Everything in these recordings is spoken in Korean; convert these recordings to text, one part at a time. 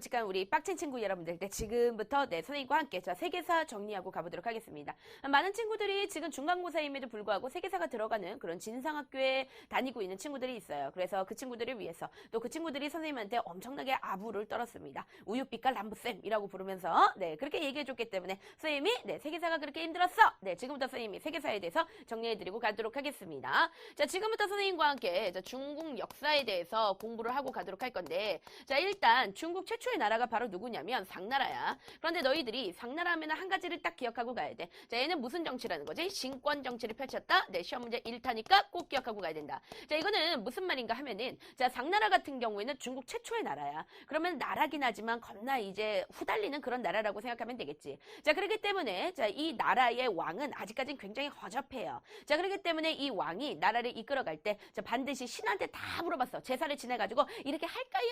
깜찍한 우리 빡친 친구 여러분들, 네, 지금부터 네, 선생님과 함께 자, 세계사 정리하고 가보도록 하겠습니다. 많은 친구들이 지금 중간고사임에도 불구하고 세계사가 들어가는 그런 진상학교에 다니고 있는 친구들이 있어요. 그래서 그 친구들을 위해서 또 그 친구들이 선생님한테 엄청나게 아부를 떨었습니다. 우유빛깔 남부쌤이라고 부르면서 네, 그렇게 얘기해줬기 때문에 선생님이 네, 세계사가 그렇게 힘들었어. 네, 지금부터 선생님이 세계사에 대해서 정리해드리고 가도록 하겠습니다. 자, 지금부터 선생님과 함께 자, 중국 역사에 대해서 공부를 하고 가도록 할 건데, 자, 일단 중국 최초의 나라가 바로 누구냐면 상나라야. 그런데 너희들이 상나라 하면 한 가지를 딱 기억하고 가야 돼. 자, 얘는 무슨 정치라는 거지? 신권 정치를 펼쳤다. 네, 시험 문제 1타니까 꼭 기억하고 가야 된다. 자, 이거는 무슨 말인가 하면은, 자, 상나라 같은 경우에는 중국 최초의 나라야. 그러면 나라긴 하지만 겁나 이제 후달리는 그런 나라라고 생각하면 되겠지. 자, 그렇기 때문에 자, 이 나라의 왕은 아직까지는 굉장히 허접해요. 자, 그렇기 때문에 이 왕이 나라를 이끌어갈 때 자, 반드시 신한테 다 물어봤어. 제사를 지내가지고 이렇게 할까요?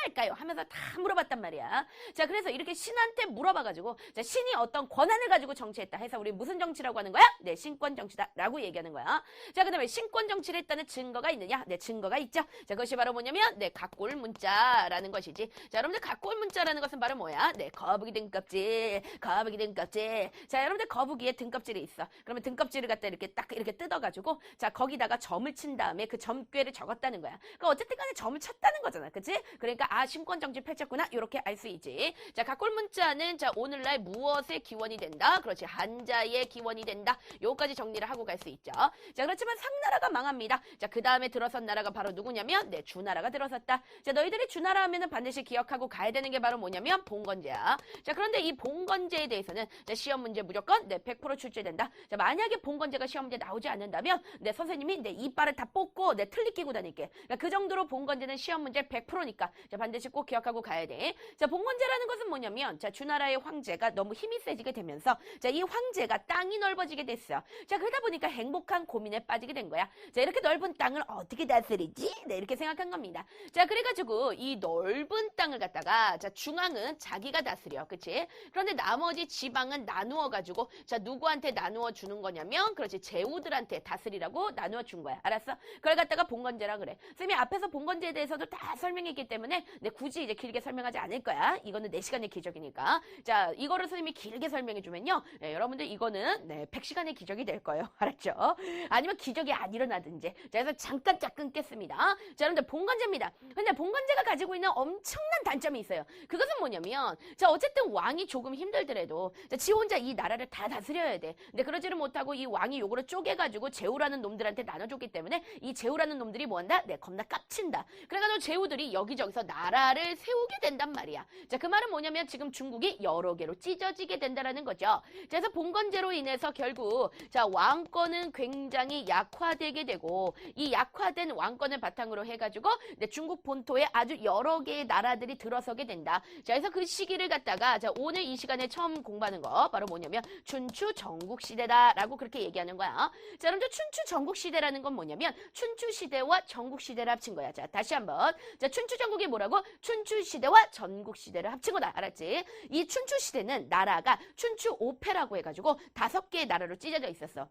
말까요? 하면서 다 물어봤단 말이야. 자, 그래서 이렇게 신한테 물어봐가지고 자, 신이 어떤 권한을 가지고 정치했다 해서 우리 무슨 정치라고 하는 거야? 네, 신권 정치다라고 얘기하는 거야. 자, 그 다음에 신권 정치를 했다는 증거가 있느냐? 네, 증거가 있죠. 자, 그것이 바로 뭐냐면 네, 각골 문자라는 것이지. 자, 여러분들 각골 문자라는 것은 바로 뭐야? 네, 거북이 등껍질, 거북이 등껍질. 자, 여러분들 거북이에 등껍질이 있어. 그러면 등껍질을 갖다 이렇게 딱 이렇게 뜯어가지고 자, 거기다가 점을 친 다음에 그 점괘를 적었다는 거야. 그러니까 어쨌든 간에 점을 쳤다는 거잖아. 그치? 그러니까 아, 신권 정치 펼쳤구나. 이렇게 알 수 있지. 자, 각골 문자는 자, 오늘날 무엇의 기원이 된다? 그렇지. 한자의 기원이 된다. 요까지 정리를 하고 갈 수 있죠. 자, 그렇지만 상나라가 망합니다. 자, 그 다음에 들어선 나라가 바로 누구냐면 네, 주나라가 들어섰다. 자, 너희들이 주나라 하면은 반드시 기억하고 가야 되는 게 바로 뭐냐면 봉건제야. 자, 그런데 이 봉건제에 대해서는 자, 시험 문제 무조건 네, 100% 출제된다. 자, 만약에 봉건제가 시험 문제 나오지 않는다면 네, 선생님이 네, 이빨을 다 뽑고 네, 틀니 끼고 다닐게. 그러니까 그 정도로 봉건제는 시험 문제 100%니까 자, 반드시 꼭 기억하고 가야 돼. 자, 봉건제라는 것은 뭐냐면 자, 주나라의 황제가 너무 힘이 세지게 되면서 자, 이 황제가 땅이 넓어지게 됐어. 자, 그러다 보니까 행복한 고민에 빠지게 된 거야. 자, 이렇게 넓은 땅을 어떻게 다스리지? 네, 이렇게 생각한 겁니다. 자, 그래가지고 이 넓은 땅을 갖다가 자, 중앙은 자기가 다스려. 그치? 그런데 나머지 지방은 나누어가지고 자, 누구한테 나누어 주는 거냐면 그렇지, 제후들한테 다스리라고 나누어 준 거야. 알았어? 그걸 갖다가 봉건제라 그래. 쌤이 앞에서 봉건제에 대해서도 다 설명했기 때문에 네, 굳이 이제 길게 설명하지 않을 거야. 이거는 4시간의 기적이니까. 자, 이거를 선생님이 길게 설명해주면요. 네, 여러분들 이거는 네, 100시간의 기적이 될 거예요. 알았죠? 아니면 기적이 안 일어나든지. 자, 그래서 잠깐 짝 끊겠습니다. 자, 여러분들 봉건제입니다. 근데 봉건제가 가지고 있는 엄청난 단점이 있어요. 그것은 뭐냐면 자, 어쨌든 왕이 조금 힘들더라도 자, 지 혼자 이 나라를 다 다스려야 돼. 근데 그러지를 못하고 이 왕이 요거를 쪼개가지고 제후라는 놈들한테 나눠줬기 때문에 이 제후라는 놈들이 뭐한다? 네, 겁나 깝친다. 그래가지고 제후들이 여기저기서 나라를 세우게 된단 말이야. 자, 그 말은 뭐냐면 지금 중국이 여러 개로 찢어지게 된다라는 거죠. 자, 그래서 봉건제로 인해서 결국 자, 왕권은 굉장히 약화되게 되고 이 약화된 왕권을 바탕으로 해가지고 네, 중국 본토에 아주 여러 개의 나라들이 들어서게 된다. 자, 그래서 그 시기를 갖다가 자, 오늘 이 시간에 처음 공부하는 거 바로 뭐냐면 춘추 전국시대다라고 그렇게 얘기하는 거야. 자, 여러분들 춘추 전국시대라는 건 뭐냐면 춘추시대와 전국시대를 합친 거야. 자, 다시 한번. 자, 춘추 전국이 뭐라고? 춘추시대와 전국시대를 합친 거다. 알았지? 이 춘추시대는 나라가 춘추 5패라고 해가지고 5개의 나라로 찢어져 있었어.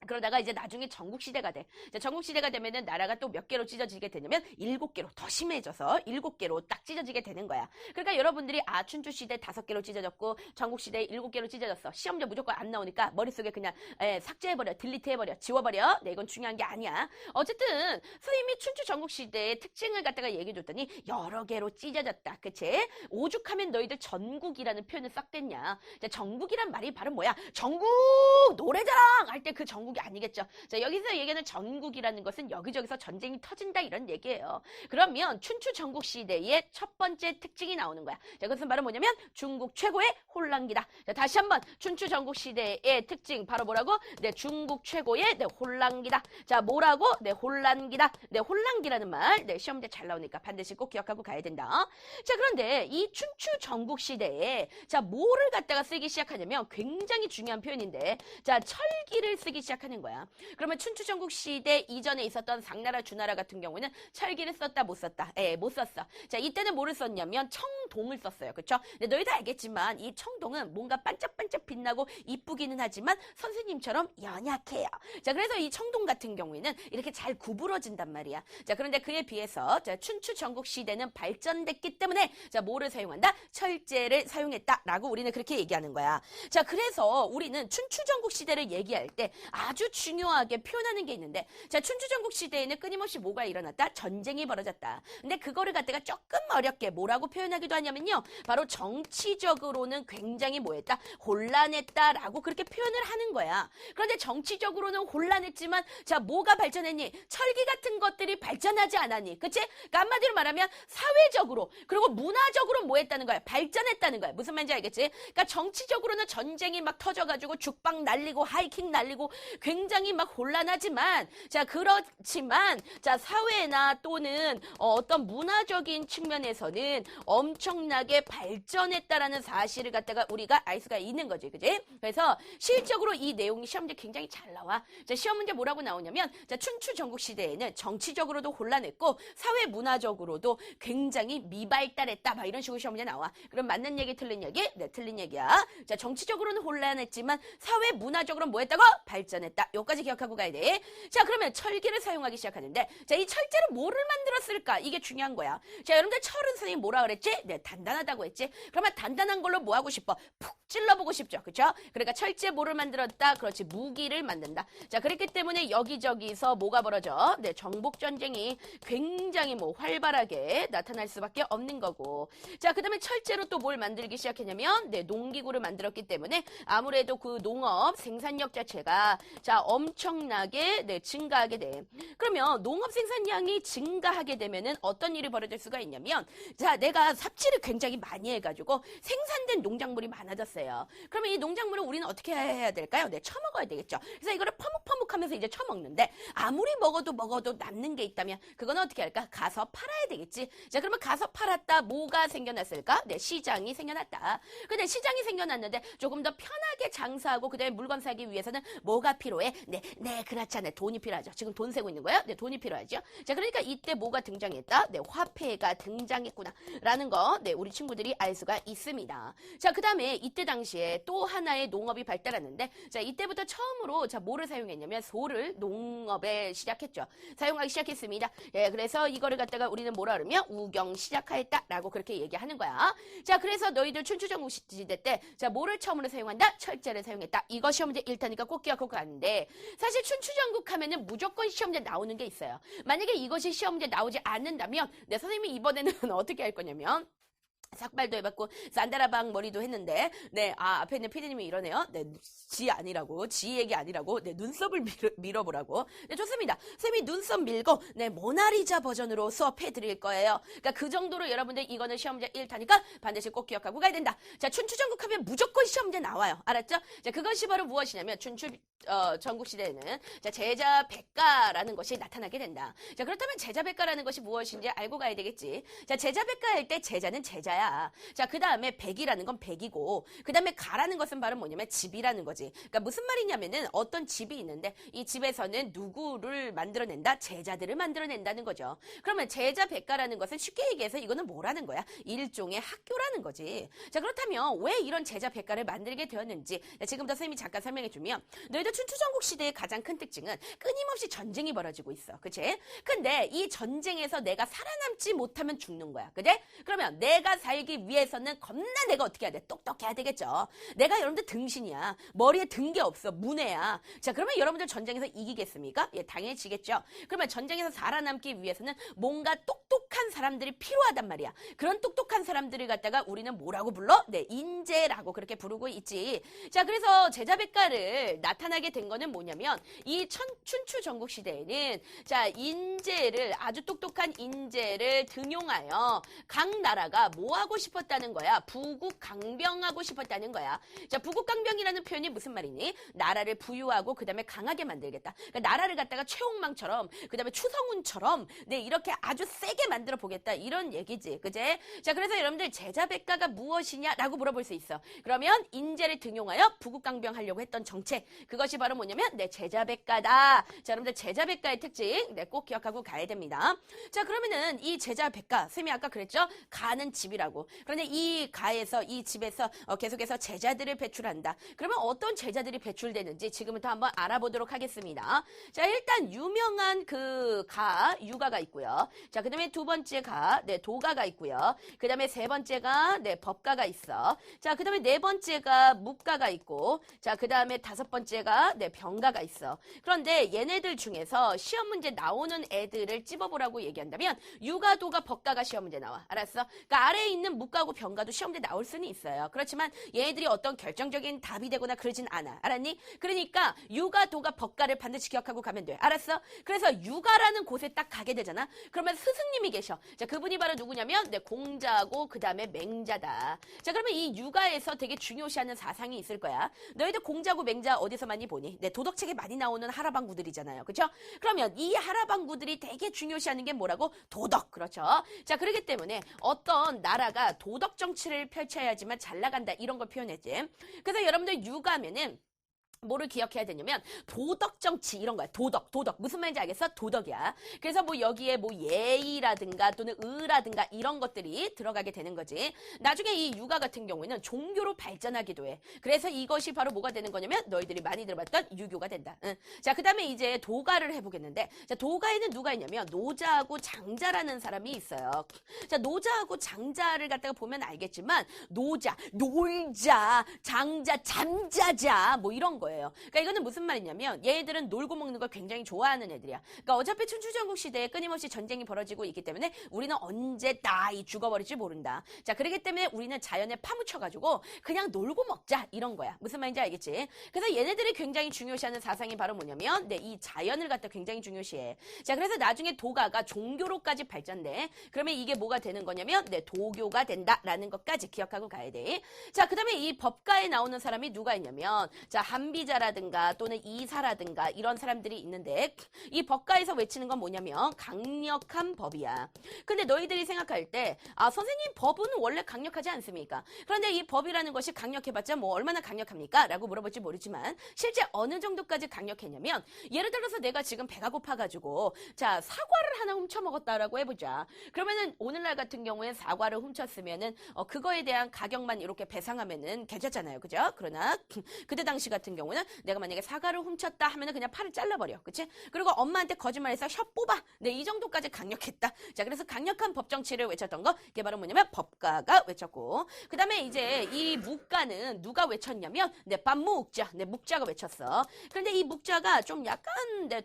그러다가 이제 나중에 전국시대가 돼. 자, 전국시대가 되면은 나라가 또 몇 개로 찢어지게 되냐면 7개로 더 심해져서 7개로 딱 찢어지게 되는 거야. 그러니까 여러분들이 아, 춘추시대 5개로 찢어졌고 전국시대 7개로 찢어졌어. 시험제 무조건 안 나오니까 머릿속에 그냥 삭제해버려, 딜리트해버려, 지워버려. 네, 이건 중요한 게 아니야. 어쨌든 선생님이 춘추 전국시대의 특징을 갖다가 얘기해줬더니 여러 개로 찢어졌다. 그치? 오죽하면 너희들 전국이라는 표현을 싹댔냐. 자, 전국이란 말이 바로 뭐야? 전국 노래자랑 할 때 그 전국 이 아니겠죠. 자, 여기서 얘기하는 전국이라는 것은 여기저기서 전쟁이 터진다 이런 얘기예요. 그러면 춘추 전국 시대의 첫 번째 특징이 나오는 거야. 자, 그것은 바로 뭐냐면 중국 최고의 혼란기다. 자, 다시 한번 춘추 전국 시대의 특징 바로 뭐라고? 네, 중국 최고의 네, 혼란기다. 자, 뭐라고? 네, 혼란기다. 네, 혼란기라는 말. 네, 시험 문제 잘 나오니까 반드시 꼭 기억하고 가야 된다. 자, 그런데 이 춘추 전국 시대에 자, 뭐를 갖다가 쓰기 시작하냐면 굉장히 중요한 표현인데 자, 철기를 쓰기 시작합니다. 시작하는 거야. 그러면 춘추전국 시대 이전에 있었던 당나라, 주나라 같은 경우에는 철기를 썼다, 못 썼다? 못 썼어. 자, 이때는 뭐를 썼냐면 청동을 썼어요. 그쵸? 근데 너희도 알겠지만 이 청동은 뭔가 반짝반짝 빛나고 이쁘기는 하지만 선생님처럼 연약해요. 자, 그래서 이 청동 같은 경우에는 이렇게 잘 구부러진단 말이야. 자, 그런데 그에 비해서 자, 춘추전국 시대는 발전됐기 때문에 자, 뭐를 사용한다? 철제를 사용했다라고 우리는 그렇게 얘기하는 거야. 자, 그래서 우리는 춘추전국 시대를 얘기할 때 아주 중요하게 표현하는 게 있는데 자, 춘추전국 시대에는 끊임없이 뭐가 일어났다? 전쟁이 벌어졌다. 근데 그거를 갖다가 조금 어렵게 뭐라고 표현하기도 하냐면요. 바로 정치적으로는 굉장히 뭐했다? 혼란했다라고 그렇게 표현을 하는 거야. 그런데 정치적으로는 혼란했지만 자, 뭐가 발전했니? 철기 같은 것들이 발전하지 않았니? 그치? 그러니까 한마디로 말하면 사회적으로 그리고 문화적으로 뭐 했다는 거야? 발전했다는 거야. 무슨 말인지 알겠지? 그러니까 정치적으로는 전쟁이 막 터져가지고 죽방 날리고 하이킹 날리고 굉장히 막 혼란하지만 자, 그렇지만 자, 사회나 또는 어떤 문화적인 측면에서는 엄청나게 발전했다라는 사실을 갖다가 우리가 알 수가 있는 거지. 그지? 그래서 실적으로 이 내용이 시험 문제 굉장히 잘 나와. 자, 시험 문제 뭐라고 나오냐면 자, 춘추 전국 시대에는 정치적으로도 혼란했고 사회 문화적으로도 굉장히 미발달했다. 막 이런 식으로 시험 문제 나와. 그럼 맞는 얘기 틀린 얘기? 네, 틀린 얘기야. 자, 정치적으로는 혼란했지만 사회 문화적으로는 뭐 했다고? 발전했다. 요까지 기억하고 가야 돼. 자, 그러면 철기를 사용하기 시작하는데 자, 이 철제로 뭐를 만들었을까? 이게 중요한 거야. 자, 여러분들 철은 선생님 뭐라 그랬지? 네, 단단하다고 했지? 그러면 단단한 걸로 뭐 하고 싶어? 푹 찔러보고 싶죠. 그쵸? 그러니까 철제 뭐를 만들었다? 그렇지, 무기를 만든다. 자, 그랬기 때문에 여기저기서 뭐가 벌어져? 네, 정복전쟁이 굉장히 뭐 활발하게 나타날 수밖에 없는 거고. 자, 그 다음에 철제로 또 뭘 만들기 시작했냐면 네, 농기구를 만들었기 때문에 아무래도 그 농업 생산력 자체가 자, 엄청나게 네, 증가하게 돼. 그러면 농업 생산량이 증가하게 되면은 어떤 일이 벌어질 수가 있냐면 자, 내가 삽질을 굉장히 많이 해가지고 생산된 농작물이 많아졌어요. 그러면 이 농작물을 우리는 어떻게 해야 될까요? 네, 처먹어야 되겠죠. 그래서 이거를 퍼묵퍼묵하면서 이제 처먹는데 아무리 먹어도 남는 게 있다면 그거는 어떻게 할까? 가서 팔아야 되겠지. 자, 그러면 가서 팔았다 뭐가 생겨났을까? 네, 시장이 생겨났다. 근데 시장이 생겨났는데 조금 더 편하게 장사하고 그다음에 물건 사기 위해서는 뭐가 필요해? 네, 그렇잖아요. 돈이 필요하죠. 지금 돈 세고 있는 거야? 네, 돈이 필요하죠. 자, 그러니까 이때 뭐가 등장했다? 네, 화폐가 등장했구나. 라는 거, 네, 우리 친구들이 알 수가 있습니다. 자, 그 다음에 이때 당시에 또 하나의 농업이 발달하는데, 자, 이때부터 처음으로, 자, 뭐를 사용했냐면, 소를 농업에 시작했죠. 사용하기 시작했습니다. 예, 그래서 이거를 갖다가 우리는 뭐라 그러면, 우경 시작하였다. 라고 그렇게 얘기하는 거야. 자, 그래서 너희들 춘추전국 시대 때, 자, 뭐를 처음으로 사용한다? 철제를 사용했다. 이거 시험 문제 1타니까 꼭 기억하고 가는데, 사실 춘추전국 하면은 무조건 시험 문제 나오는 게 있어요. 만약에 이것이 시험 문제 나오지 않는다면, 네, 선생님이 이번에는 어떻게 할 거냐면, 삭발도 해봤고 산다라방 머리도 했는데 네, 앞에 있는 피디님이 이러네요. 네, 지 아니라고, 지 얘기 아니라고, 네, 눈썹을 밀어보라고. 네, 좋습니다. 쌤이 눈썹 밀고 네, 모나리자 버전으로 수업해 드릴 거예요. 그러니까 그 정도로 여러분들 이거는 시험 문제 1타니까 반드시 꼭 기억하고 가야 된다. 자, 춘추전국 하면 무조건 시험 문제 나와요. 알았죠? 자, 그것이 바로 무엇이냐면 전국 시대에는 자, 제자백가라는 것이 나타나게 된다. 자, 그렇다면 제자백가라는 것이 무엇인지 알고 가야 되겠지. 자, 제자백가 할 때 제자는 제자야. 자, 그 다음에 백이라는 건 백이고, 그 다음에 가라는 것은 바로 뭐냐면 집이라는 거지. 그러니까 무슨 말이냐면은 어떤 집이 있는데 이 집에서는 누구를 만들어낸다? 제자들을 만들어낸다는 거죠. 그러면 제자백가라는 것은 쉽게 얘기해서 이거는 뭐라는 거야? 일종의 학교라는 거지. 자, 그렇다면 왜 이런 제자백가를 만들게 되었는지 지금부터 선생님이 잠깐 설명해주면 너희들 춘추전국 시대의 가장 큰 특징은 끊임없이 전쟁이 벌어지고 있어. 그치? 근데 이 전쟁에서 내가 살아남지 못하면 죽는 거야. 그래? 그러면 내가 살기 위해서는 겁나 내가 어떻게 해야 돼? 똑똑해야 되겠죠. 내가 여러분들 등신이야. 머리에 든 게 없어. 문해야. 자, 그러면 여러분들 전쟁에서 이기겠습니까? 예, 당연히 지겠죠. 그러면 전쟁에서 살아남기 위해서는 뭔가 똑똑한 사람들이 필요하단 말이야. 그런 똑똑한 사람들을 갖다가 우리는 뭐라고 불러? 네, 인재라고 그렇게 부르고 있지. 자, 그래서 제자백가를 나타나게 된 거는 뭐냐면 이 춘추 전국 시대에는 자, 인재를 아주 똑똑한 인재를 등용하여 각 나라가 뭐 하고 싶었다는 거야? 부국강병하고 싶었다는 거야. 자, 부국강병이라는 표현이 무슨 말이니? 나라를 부유하고 그 다음에 강하게 만들겠다. 그러니까 나라를 갖다가 최홍망처럼 그 다음에 추성훈처럼 네, 이렇게 아주 세게 만들어 보겠다. 이런 얘기지. 그제? 자, 그래서 여러분들 제자백가가 무엇이냐라고 물어볼 수 있어. 그러면 인재를 등용하여 부국강병하려고 했던 정책. 그것이 바로 뭐냐면 네, 제자백가다. 자, 여러분들 제자백가의 특징 네, 꼭 기억하고 가야 됩니다. 자, 그러면은 이 제자백가, 쌤이 아까 그랬죠? 가는 집이라고. 그런데 이 가에서 이 집에서 계속해서 제자들을 배출한다. 그러면 어떤 제자들이 배출되는지 지금부터 한번 알아보도록 하겠습니다. 자, 일단 유명한 그 가, 유가가 있고요. 자, 그 다음에 두 번째 가, 네, 도가가 있고요. 그 다음에 세 번째가 네, 법가가 있어. 자, 그 다음에 네 번째가 묵가가 있고, 자, 그 다음에 다섯 번째가 네, 병가가 있어. 그런데 얘네들 중에서 시험 문제 나오는 애들을 찝어보라고 얘기한다면 유가, 도가, 법가가 시험 문제 나와. 알았어? 그러니까 아래에 있는 묵가고 병가도 시험 문제 나올 수는 있어요. 그렇지만 얘네들이 어떤 결정적인 답이 되거나 그러진 않아. 알았니? 그러니까 유가, 도가, 법가를 반드시 기억하고 가면 돼. 알았어? 그래서 유가라는 곳에 딱 가게 되잖아. 그러면 스승님이 계셔. 자, 그분이 바로 누구냐면 네, 공자고 그 다음에 맹자다. 자, 그러면 이 유가에서 되게 중요시하는 사상이 있을 거야. 너희들 공자고 맹자 어디서 많이 보니? 네, 도덕책에 많이 나오는 하라방구들이잖아요. 그렇죠? 그러면 이 하라방구들이 되게 중요시하는 게 뭐라고? 도덕. 그렇죠? 자, 그렇기 때문에 어떤 나라가 도덕 정치를 펼쳐야지만 잘 나간다. 이런 걸 표현했지. 그래서 여러분들 유가면은 뭐를 기억해야 되냐면 도덕 정치 이런 거야. 도덕. 무슨 말인지 알겠어? 도덕이야. 그래서 뭐 여기에 뭐 예의라든가 또는 의라든가 이런 것들이 들어가게 되는 거지. 나중에 이 유가 같은 경우에는 종교로 발전하기도 해. 그래서 이것이 바로 뭐가 되는 거냐면 너희들이 많이 들어봤던 유교가 된다. 응. 자, 그 다음에 이제 도가를 해보겠는데, 자, 도가에는 누가 있냐면 노자하고 장자라는 사람이 있어요. 자, 노자하고 장자를 갖다가 보면 알겠지만 노자, 놀자, 장자, 잠자자 뭐 이런 거예요. 그러니까 이거는 무슨 말이냐면 얘들은 놀고 먹는 걸 굉장히 좋아하는 애들이야. 그러니까 어차피 춘추전국 시대에 끊임없이 전쟁이 벌어지고 있기 때문에 우리는 언제 따이 죽어버릴지 모른다. 자, 그렇기 때문에 우리는 자연에 파묻혀가지고 그냥 놀고 먹자 이런 거야. 무슨 말인지 알겠지? 그래서 얘네들이 굉장히 중요시하는 사상이 바로 뭐냐면 네, 이 자연을 갖다 굉장히 중요시해. 자, 그래서 나중에 도가가 종교로까지 발전돼. 그러면 이게 뭐가 되는 거냐면 네, 도교가 된다라는 것까지 기억하고 가야 돼. 자, 그 다음에 이 법가에 나오는 사람이 누가 있냐면 자, 한비자라든가 또는 이사라든가 이런 사람들이 있는데 이 법가에서 외치는 건 뭐냐면 강력한 법이야. 근데 너희들이 생각할 때 선생님 법은 원래 강력하지 않습니까? 그런데 이 법이라는 것이 강력해봤자 뭐 얼마나 강력합니까? 라고 물어볼지 모르지만 실제 어느 정도까지 강력했냐면 예를 들어서 내가 지금 배가 고파가지고 자, 사과를 하나 훔쳐먹었다라고 해보자. 그러면은 오늘날 같은 경우에 사과를 훔쳤으면은 그거에 대한 가격만 이렇게 배상하면은 괜찮잖아요. 그죠? 그러나 그때 당시 같은 경우는 내가 만약에 사과를 훔쳤다 하면은 그냥 팔을 잘라버려. 그치? 그리고 엄마한테 거짓말해서 혀 뽑아. 네, 이 정도까지 강력했다. 자, 그래서 강력한 법 정치를 외쳤던 거, 이게 바로 뭐냐면 법가가 외쳤고, 그 다음에 이제 이 묵가는 누가 외쳤냐면, 네, 빤묵자. 네, 묵자가 외쳤어. 그런데 이 묵자가 좀 약간, 네,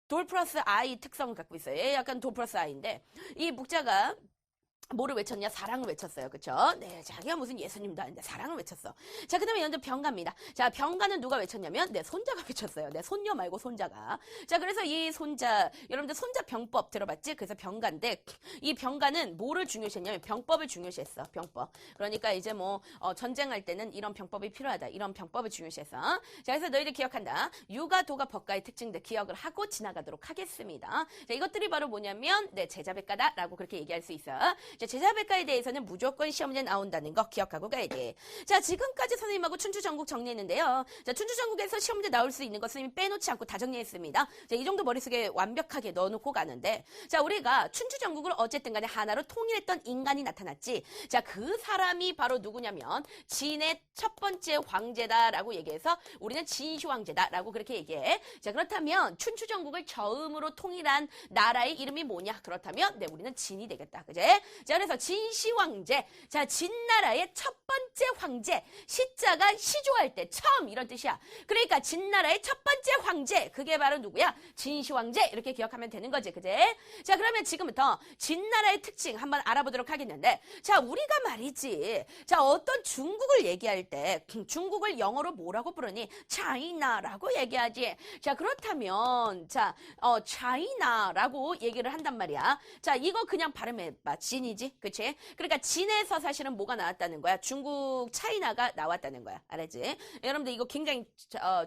돌 플러스 아이 특성을 갖고 있어요. 얘 약간 돌 플러스 아이인데, 이 묵자가 뭐를 외쳤냐? 사랑을 외쳤어요. 그쵸? 네, 자기가 무슨 예수님도 아닌데 사랑을 외쳤어. 자, 그 다음에 여러분들 병가입니다. 자, 병가는 누가 외쳤냐면 네, 손자가 외쳤어요. 네, 손녀 말고 손자가. 자, 그래서 이 손자, 여러분들 손자 병법 들어봤지? 그래서 병가인데 이 병가는 뭐를 중요시했냐면 병법을 중요시했어. 병법. 그러니까 이제 뭐 전쟁할 때는 이런 병법이 필요하다. 이런 병법을 중요시했어. 자, 그래서 너희들 기억한다. 유가, 도가, 법가의 특징들 기억을 하고 지나가도록 하겠습니다. 자, 이것들이 바로 뭐냐면 네, 제자백가다라고 그렇게 얘기할 수 있어. 자, 제자백가에 대해서는 무조건 시험 문제 나온다는 거 기억하고 가야 돼. 자, 지금까지 선생님하고 춘추전국 정리했는데요. 자, 춘추전국에서 시험 문제 나올 수 있는 거 선생님이 빼놓지 않고 다 정리했습니다. 자, 이 정도 머릿속에 완벽하게 넣어놓고 가는데, 자, 우리가 춘추전국을 어쨌든 간에 하나로 통일했던 인간이 나타났지. 자, 그 사람이 바로 누구냐면 진의 첫 번째 황제다라고 얘기해서 우리는 진시 황제다라고 그렇게 얘기해. 자, 그렇다면 춘추전국을 처음으로 통일한 나라의 이름이 뭐냐? 그렇다면 네, 우리는 진이 되겠다. 그제? 자, 그래서 진시황제. 자, 진나라의 첫 번째 황제. 시자가 시조할 때 처음 이런 뜻이야. 그러니까 진나라의 첫 번째 황제. 그게 바로 누구야? 진시황제. 이렇게 기억하면 되는 거지. 그제? 자, 그러면 지금부터 진나라의 특징 한번 알아보도록 하겠는데, 자, 우리가 말이지. 자, 어떤 중국을 얘기할 때 중국을 영어로 뭐라고 부르니? 차이나라고 얘기하지. 자, 그렇다면 자, 차이나라고 얘기를 한단 말이야. 자, 이거 그냥 발음해봐. 진이지, 그치? 그러니까 진에서 사실은 뭐가 나왔다는 거야? 중국 차이나가 나왔다는 거야. 알았지? 여러분들 이거 굉장히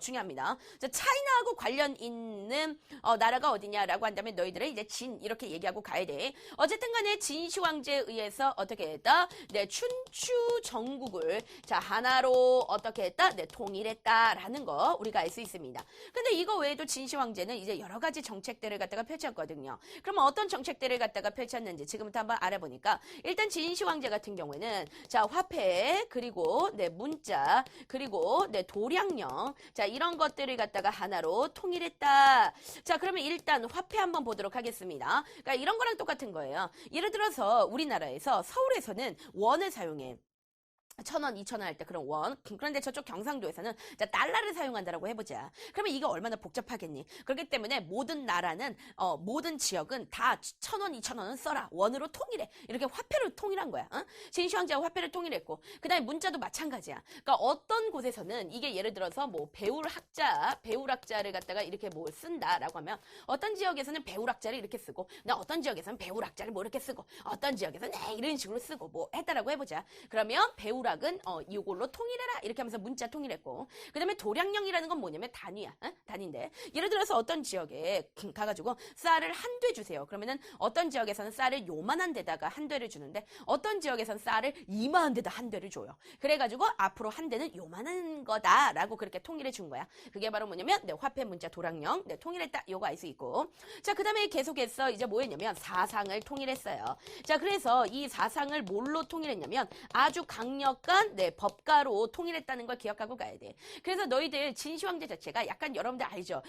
중요합니다. 자, 차이나하고 관련 있는 나라가 어디냐라고 한다면 너희들은 이제 진 이렇게 얘기하고 가야 돼. 어쨌든 간에 진시황제에 의해서 어떻게 했다? 네, 춘추 전국을 자, 하나로 어떻게 했다? 네, 통일했다라는 거 우리가 알 수 있습니다. 근데 이거 외에도 진시황제는 이제 여러 가지 정책들을 갖다가 펼쳤거든요. 그러면 어떤 정책들을 갖다가 펼쳤는지 지금부터 한번 알아보니까, 일단 진시황제 같은 경우에는 자, 화폐, 그리고 네, 문자, 그리고 네, 도량령, 자, 이런 것들을 갖다가 하나로 통일했다. 자, 그러면 일단 화폐 한번 보도록 하겠습니다. 그러니까 이런 거랑 똑같은 거예요. 예를 들어서 우리나라에서 서울에서는 원을 사용해. 1,000원, 2,000원 할 때 그런 원. 그런데 저쪽 경상도에서는 자, 달러를 사용한다라고 해보자. 그러면 이게 얼마나 복잡하겠니? 그렇기 때문에 모든 나라는 모든 지역은 다 1,000원, 2,000원은 써라. 원으로 통일해. 이렇게 화폐를 통일한 거야. 진시황제가 화폐를 통일했고, 그 다음에 문자도 마찬가지야. 그러니까 어떤 곳에서는 이게 예를 들어서 뭐 배울학자를 갖다가 이렇게 뭘 쓴다라고 하면, 어떤 지역에서는 배울학자를 이렇게 쓰고, 어떤 지역에서는 배울학자를 뭐 이렇게 쓰고, 어떤 지역에서는 이런 식으로 쓰고 뭐 했다라고 해보자. 그러면 배우락은 이걸로 통일해라 이렇게 하면서 문자 통일했고, 그 다음에 도량령이라는 건 뭐냐면 단위야. 단위인데, 예를 들어서 어떤 지역에 가가지고 쌀을 한 돼 주세요. 그러면은 어떤 지역에서는 쌀을 요만한 데다가 한 대를 주는데, 어떤 지역에서는 쌀을 이만한 데다 한 대를 줘요. 그래가지고 앞으로 한 대는 요만한 거다라고 그렇게 통일해 준 거야. 그게 바로 뭐냐면 네, 화폐, 문자, 도량령 네, 통일했다. 요거 알 수 있고, 자, 그 다음에 계속해서 이제 뭐 했냐면 사상을 통일했어요. 자, 그래서 이 사상을 뭘로 통일했냐면 아주 강력한 네, 법가로 통일했다는 걸 기억하고 가야 돼. 그래서 너희들 진시황제 자체가 약간 여러분들 알죠?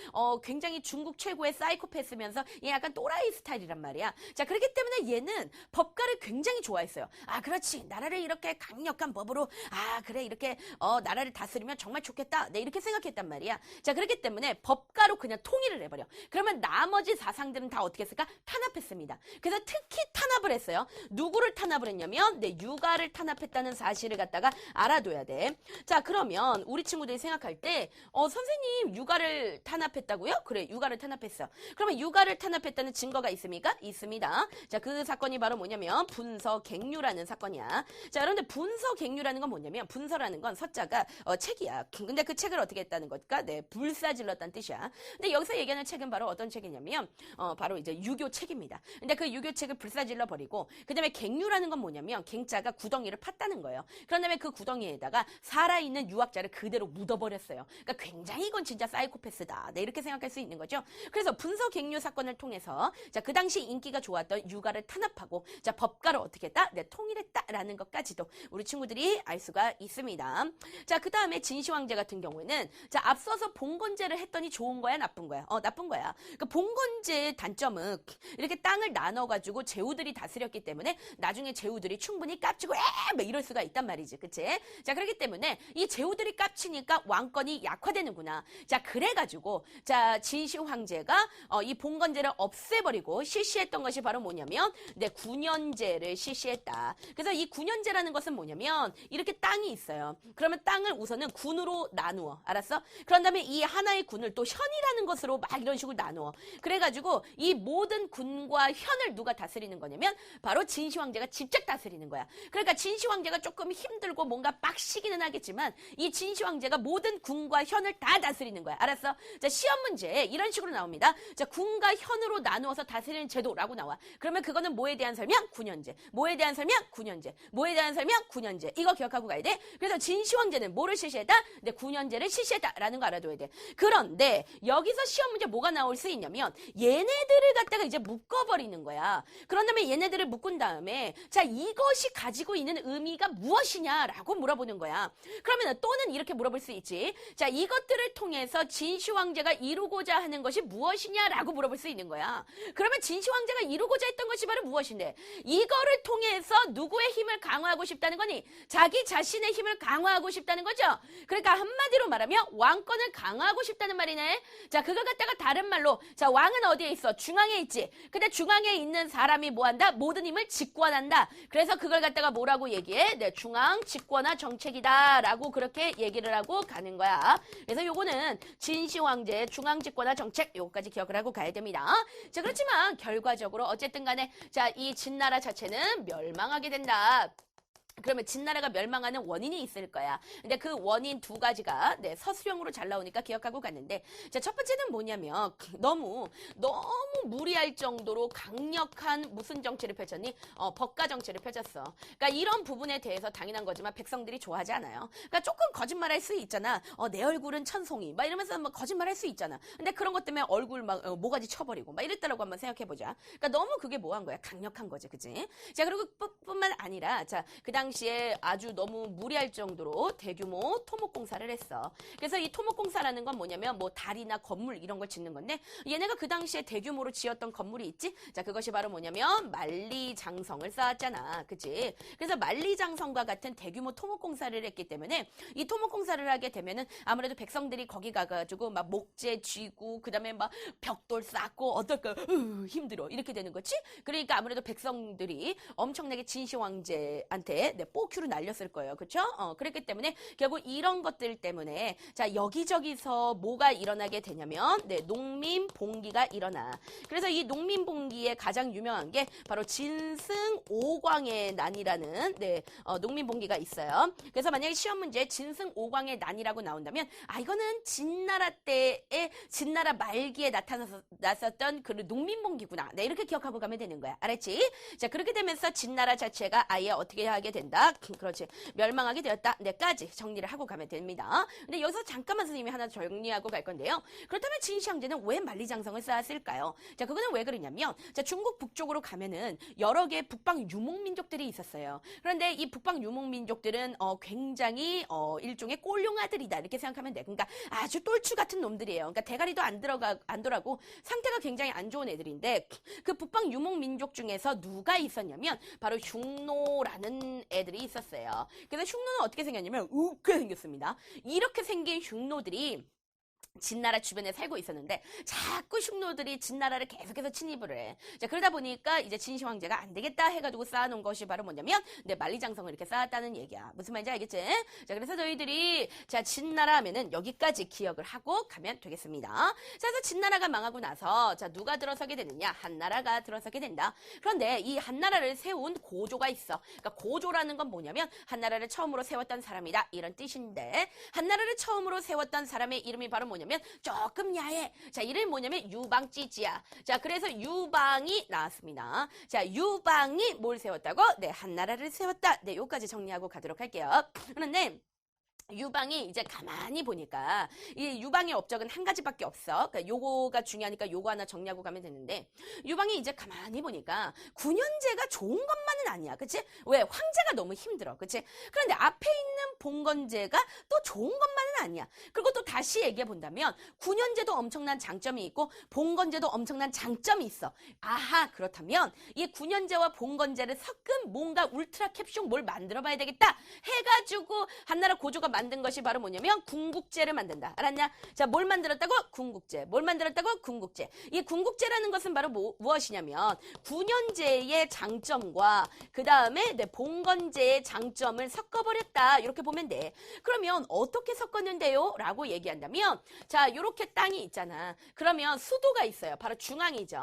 굉장히 중국 최고의 사이코패스면서 얘 약간 또라이 스타일이란 말이야. 자, 그렇기 때문에 얘는 법가를 굉장히 좋아했어요. 아, 그렇지. 나라를 이렇게 강력한 법으로, 아, 그래, 이렇게 나라를 다스리면 정말 좋겠다. 네, 이렇게 생각했단 말이야. 자, 그렇기 때문에 법가로 그냥 통일을 해버려. 그러면 나머지 사상들은 다 어떻게 했을까? 탄압했습니다. 그래서 특히 탄압을 했어요. 누구를 탄압을 했냐면 네, 유가를 탄압했다는 사실을 갖다가 알아둬야 돼. 자, 그러면 우리 친구들이 생각할 때 선생님 유가를 탄압했다고요? 그래, 유가를 탄압했어. 그러면 유가를 탄압했다는 증거가 있습니까? 있습니다. 자, 그 사건이 바로 뭐냐면 분서갱유라는 사건이야. 자, 그런데 분서갱유라는 건 뭐냐면, 분서라는 건 서자가 책이야. 근데 그 책을 어떻게 했다는 걸까? 네, 불사질렀다는 뜻이야. 근데 여기서 얘기하는 책은 바로 어떤 책이냐면 바로 이제 유교 책입니다. 근데 그 유교 책을 불사질러 버리고, 그 다음에 갱유라는 건 뭐냐면 갱자가 구덩이를 팠다는 거예요. 그런 다음에 그 구덩이에다가 살아있는 유학자를 그대로 묻어버렸어요. 그러니까 굉장히 이건 진짜 사이코패스다. 네, 이렇게 생각할 수 있는 거죠. 그래서 분서갱유 사건을 통해서 자, 그 당시 인기가 좋았던 유가를 탄압하고, 자, 법가를 어떻게 했다? 네, 통일했다라는 것까지도 우리 친구들이 알 수가 있습니다. 자, 그 다음에 진시황제 같은 경우에는 자, 앞서서 봉건제를 했더니 좋은 거야, 나쁜 거야? 나쁜 거야. 그러니까 봉건제의 단점은 이렇게 땅을 나눠가지고 제후들이 다스렸기 때문에 나중에 제후들이 충분히 깝치고 뭐 이럴 수가 있단 말이지, 그치? 자, 그렇기 때문에 이 제후들이 깝치니까 왕권이 약화되는구나. 자, 그래가지고 자, 진시황제가 이 봉건제를 없애버리고 실시했던 것이 바로 뭐냐면 네, 군연제를 실시했다. 그래서 이 군연제라는 것은 뭐냐면 이렇게 땅이 있어요. 그러면 땅을 우선은 군으로 나누어, 알았어? 그런 다음에 이 하나의 군을 또 현이라는 것으로 막 이런 식으로 나누어. 그래가지고 이 모든 군과 현을 누가 다스리는 거냐면 바로 진시황제가 직접 다스리는 거야. 그러니까 진시황제가 조금 힘들고 뭔가 빡시기는 하겠지만 이 진시황제가 모든 군과 현을 다 다스리는 거야. 알았어? 자, 시험 문제 이런 식으로 나옵니다. 자, 군과 현으로 나누어서 다스리는 제도라고 나와. 그러면 그거는 뭐에 대한 설명? 군연제. 뭐에 대한 설명? 군연제. 뭐에 대한 설명? 군연제. 이거 기억하고 가야 돼. 그래서 진시황제는 뭐를 실시했다? 네, 군연제를 실시했다라는 거 알아둬야 돼. 그런데 여기서 시험 문제 뭐가 나올 수 있냐면 얘네들을 갖다가 이제 묶어버리는 거야. 그런 다음에 얘네들을 묶은 다음에 자, 이것이 가지고 있는 의미가 무엇이 무엇이냐라고 물어보는 거야. 그러면 또는 이렇게 물어볼 수 있지. 자, 이것들을 통해서 진시 황제가 이루고자 하는 것이 무엇이냐라고 물어볼 수 있는 거야. 그러면 진시 황제가 이루고자 했던 것이 바로 무엇인데, 이거를 통해서 누구의 힘을 강화하고 싶다는 거니? 자기 자신의 힘을 강화하고 싶다는 거죠. 그러니까 한마디로 말하면 왕권을 강화하고 싶다는 말이네. 자, 그걸 갖다가 다른 말로, 자, 왕은 어디에 있어? 중앙에 있지. 근데 중앙에 있는 사람이 뭐한다? 모든 힘을 집권한다. 그래서 그걸 갖다가 뭐라고 얘기해? 네, 중앙 집권화 정책이다 라고 그렇게 얘기를 하고 가는 거야. 그래서 요거는 진시 황제의 중앙 집권화 정책, 요거까지 기억을 하고 가야 됩니다. 자, 그렇지만 결과적으로 어쨌든 간에, 자, 이 진나라 자체는 멸망하게 된다. 그러면 진나라가 멸망하는 원인이 있을 거야. 근데 그 원인 두 가지가, 네, 서술형으로 잘 나오니까 기억하고 갔는데, 자, 첫 번째는 뭐냐면, 너무 무리할 정도로 강력한 무슨 정치를 펼쳤니? 법가 정치를 펼쳤어. 그러니까 이런 부분에 대해서 당연한 거지만 백성들이 좋아하지 않아요. 그러니까 조금 거짓말할 수 있잖아. 내 얼굴은 천송이. 막 이러면서 막 거짓말할 수 있잖아. 근데 그런 것 때문에 얼굴 막 모가지 쳐버리고 막 이랬다라고 한번 생각해보자. 그러니까 너무 그게 뭐한 거야? 강력한 거지, 그치? 자, 그리고 뿐만 아니라, 자, 그 당시에 아주 너무 무리할 정도로 대규모 토목공사를 했어. 그래서 이 토목공사라는 건 뭐냐면 뭐 다리나 건물 이런 걸 짓는 건데, 얘네가 그 당시에 대규모로 지었던 건물이 있지? 자, 그것이 바로 뭐냐면 만리장성을 쌓았잖아. 그치? 그래서 만리장성과 같은 대규모 토목공사를 했기 때문에 이 토목공사를 하게 되면은 아무래도 백성들이 거기 가가지고 막 목재 쥐고 그 다음에 막 벽돌 쌓고 어떨까? 힘들어. 이렇게 되는 거지? 그러니까 아무래도 백성들이 엄청나게 진시 황제한테 네, 뽀큐로 날렸을 거예요. 그쵸? 그랬기 때문에 결국 이런 것들 때문에 자, 여기저기서 뭐가 일어나게 되냐면 네, 농민봉기가 일어나. 그래서 이 농민봉기에 가장 유명한 게 바로 진승오광의 난이라는 네, 농민봉기가 있어요. 그래서 만약에 시험 문제에 진승오광의 난이라고 나온다면 이거는 진나라 때에 진나라 말기에 나타났었던 그 농민봉기구나. 네, 이렇게 기억하고 가면 되는 거야. 알았지? 자, 그렇게 되면서 진나라 자체가 아예 어떻게 하게 된다? 그렇지. 멸망하게 되었다. 네까지 정리를 하고 가면 됩니다. 근데 여기서 잠깐만 선생님이 하나 정리하고 갈 건데요. 그렇다면 진시 황제는 왜 만리장성을 쌓았을까요? 자, 그거는 왜 그러냐면, 자, 중국 북쪽으로 가면은 여러 개의 북방 유목민족들이 있었어요. 그런데 이 북방 유목민족들은 굉장히 일종의 꼴룡아들이다 이렇게 생각하면 돼. 그러니까 아주 똘추 같은 놈들이에요. 그러니까 대가리도 안 돌아고 상태가 굉장히 안 좋은 애들인데, 그 북방 유목민족 중에서 누가 있었냐면 바로 흉노라는 애들이 있었어요. 그래서 흉노는 어떻게 생겼냐면 웃게 생겼습니다. 이렇게 생긴 흉노들이 진나라 주변에 살고 있었는데 자꾸 흉노들이 진나라를 계속해서 침입을 해. 자, 그러다 보니까 이제 진시 황제가 안 되겠다 해가지고 쌓아놓은 것이 바로 뭐냐면 네, 만리장성을 이렇게 쌓았다는 얘기야. 무슨 말인지 알겠지? 자, 그래서 저희들이 자, 진나라 하면은 여기까지 기억을 하고 가면 되겠습니다. 자, 그래서 진나라가 망하고 나서 자, 누가 들어서게 되느냐? 한나라가 들어서게 된다. 그런데 이 한나라를 세운 고조가 있어. 그러니까 고조라는 건 뭐냐면 한나라를 처음으로 세웠던 사람이다 이런 뜻인데, 한나라를 처음으로 세웠던 사람의 이름이 바로 뭐냐면 조금 야해. 자, 이름이 뭐냐면 유방찌지야. 자, 그래서 유방이 나왔습니다. 자, 유방이 뭘 세웠다고? 네, 한나라를 세웠다. 네, 요까지 정리하고 가도록 할게요. 그런데 유방이 이제 가만히 보니까 이 유방의 업적은 한 가지밖에 없어. 그러니까 요거가 중요하니까 요거 하나 정리하고 가면 되는데, 유방이 이제 가만히 보니까 9년제가 좋은 것만은 아니야. 그치? 왜? 황제가 너무 힘들어. 그치? 그런데 앞에 있는 봉건제가 또 좋은 것만은 아니야. 그리고 또 다시 얘기해 본다면 9년제도 엄청난 장점이 있고 봉건제도 엄청난 장점이 있어. 아하, 그렇다면 이 9년제와 봉건제를 섞은 뭔가 울트라 캡슐 뭘 만들어 봐야 되겠다 해가지고 한나라 고조가 만든 것이 바로 뭐냐면 궁국제를 만든다. 알았냐? 자, 뭘 만들었다고? 궁국제. 뭘 만들었다고? 궁국제. 이 궁국제라는 것은 바로 무엇이냐면 9년제의 장점과 그 다음에 네, 봉건제의 장점을 섞어버렸다. 이렇게 보면 돼. 그러면 어떻게 섞었는데요? 라고 얘기한다면, 자, 이렇게 땅이 있잖아. 그러면 수도가 있어요. 바로 중앙이죠.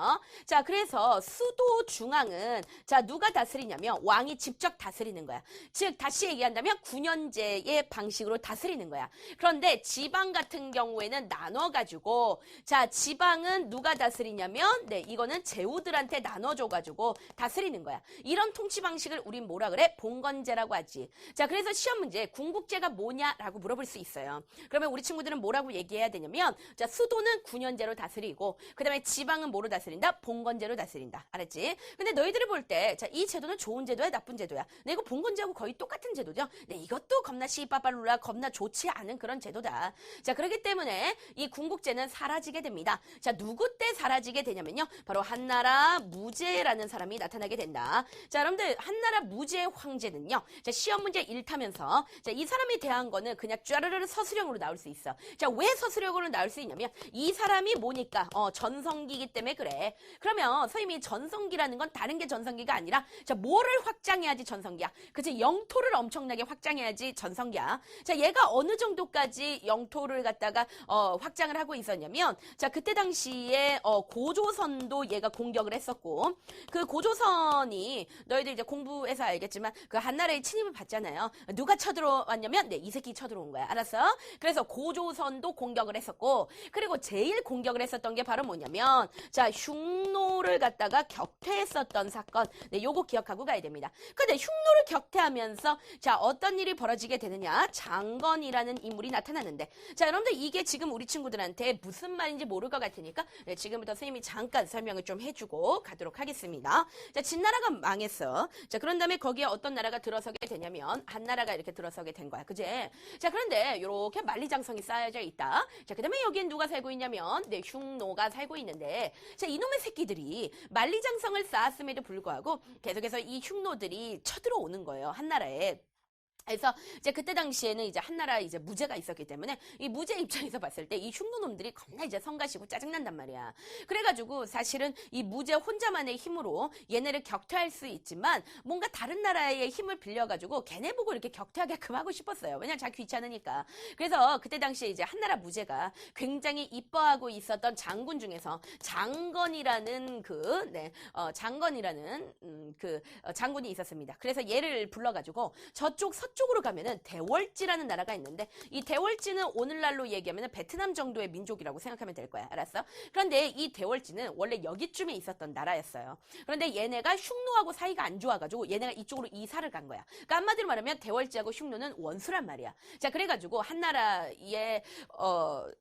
자, 그래서 수도 중앙은 자, 누가 다스리냐면 왕이 직접 다스리는 거야. 즉 다시 얘기한다면 9년제의 방식으로 다스리는 거야. 그런데 지방 같은 경우에는 나눠가지고, 자, 지방은 누가 다스리냐면 네, 이거는 제후들한테 나눠줘가지고 다스리는 거야. 이런 통치 방식을 우린 뭐라 그래? 봉건제라고 하지. 자, 그래서 시험 문제 궁국제가 뭐냐라고 물어볼 수 있어요. 그러면 우리 친구들은 뭐라고 얘기해야 되냐면, 자, 수도는 군현제로 다스리고, 그 다음에 지방은 뭐로 다스린다? 봉건제로 다스린다. 알았지? 근데 너희들이 볼 때, 자, 이 제도는 좋은 제도야, 나쁜 제도야? 네, 이거 봉건제하고 거의 똑같은 제도죠? 네, 이것도 겁나 씨빠빨룰라 겁나 좋지 않은 그런 제도다. 자, 그렇기 때문에 이 군국제는 사라지게 됩니다. 자, 누구 때 사라지게 되냐면요. 바로 한나라 무제라는 사람이 나타나게 된다. 자, 여러분들, 한나라 무제 황제는요. 자, 시험 문제 1타면서, 자, 이 사람이 대한 거는 그냥 쫘르르 서술형으로 나올 수 있어. 자, 왜 서술형으로 나올 수 있냐면, 이 사람이 뭐니까? 전성기이기 때문에 그래. 그러면 선생님이 전성기라는 건 다른 게 전성기가 아니라, 자, 뭐를 확장해야지 전성기야? 그치? 영토를 엄청나게 확장해야지 전성기야. 자, 얘가 어느 정도까지 영토를 갖다가 확장을 하고 있었냐면, 자, 그때 당시에 고조선도 얘가 공격을 했었고, 그 고조선이 너희들 이제 공부해서 알겠지만 그 한나라의 침입을 받잖아요. 누가 쳐들어왔냐면 네, 이 새끼 쳐들어온 거야. 알았어? 그래서 고조선도 공격을 했었고, 그리고 제일 공격을 했었던 게 바로 뭐냐면, 자, 흉노를 갖다가 격퇴했었던 사건. 네, 요거 기억하고 가야 됩니다. 근데 흉노를 격퇴하면서 자, 어떤 일이 벌어지게 되느냐? 장건이라는 인물이 나타나는데, 자, 여러분들 이게 지금 우리 친구들한테 무슨 말인지 모를 것 같으니까 네, 지금부터 선생님이 잠깐 설명을 좀 해주고 가도록 하겠습니다. 자, 진나라가 망했어. 자, 그런 다음에 거기에 어떤 나라가 들어서게 되냐면 한나라가 이렇게 들어서게 된 거야. 그제? 자, 그런데 이렇게 만리장성이 쌓여져 있다. 자, 그 다음에 여기엔 누가 살고 있냐면 네, 흉노가 살고 있는데, 자, 이놈의 새끼들이 만리장성을 쌓았음에도 불구하고 계속해서 이 흉노들이 쳐들어오는 거예요. 한나라에. 그래서 이제 그때 당시에는 이제 한나라 이제 무제가 있었기 때문에 이 무제 입장에서 봤을 때 이 흉노놈들이 겁나 이제 성가시고 짜증난단 말이야. 그래가지고 사실은 이 무제 혼자만의 힘으로 얘네를 격퇴할 수 있지만 뭔가 다른 나라의 힘을 빌려가지고 걔네 보고 이렇게 격퇴하게끔 하고 싶었어요. 왜냐면 자기 귀찮으니까. 그래서 그때 당시에 이제 한나라 무제가 굉장히 이뻐하고 있었던 장군 중에서 장건이라는 장군이 있었습니다. 그래서 얘를 불러가지고 저쪽 서쪽으로 가면은 대월지라는 나라가 있는데, 이 대월지는 오늘날로 얘기하면 베트남 정도의 민족이라고 생각하면 될 거야. 알았어? 그런데 이 대월지는 원래 여기쯤에 있었던 나라였어요. 그런데 얘네가 흉노하고 사이가 안 좋아가지고 얘네가 이쪽으로 이사를 간 거야. 그러니까 한마디로 말하면 대월지하고 흉노는 원수란 말이야. 자, 그래가지고 한나라의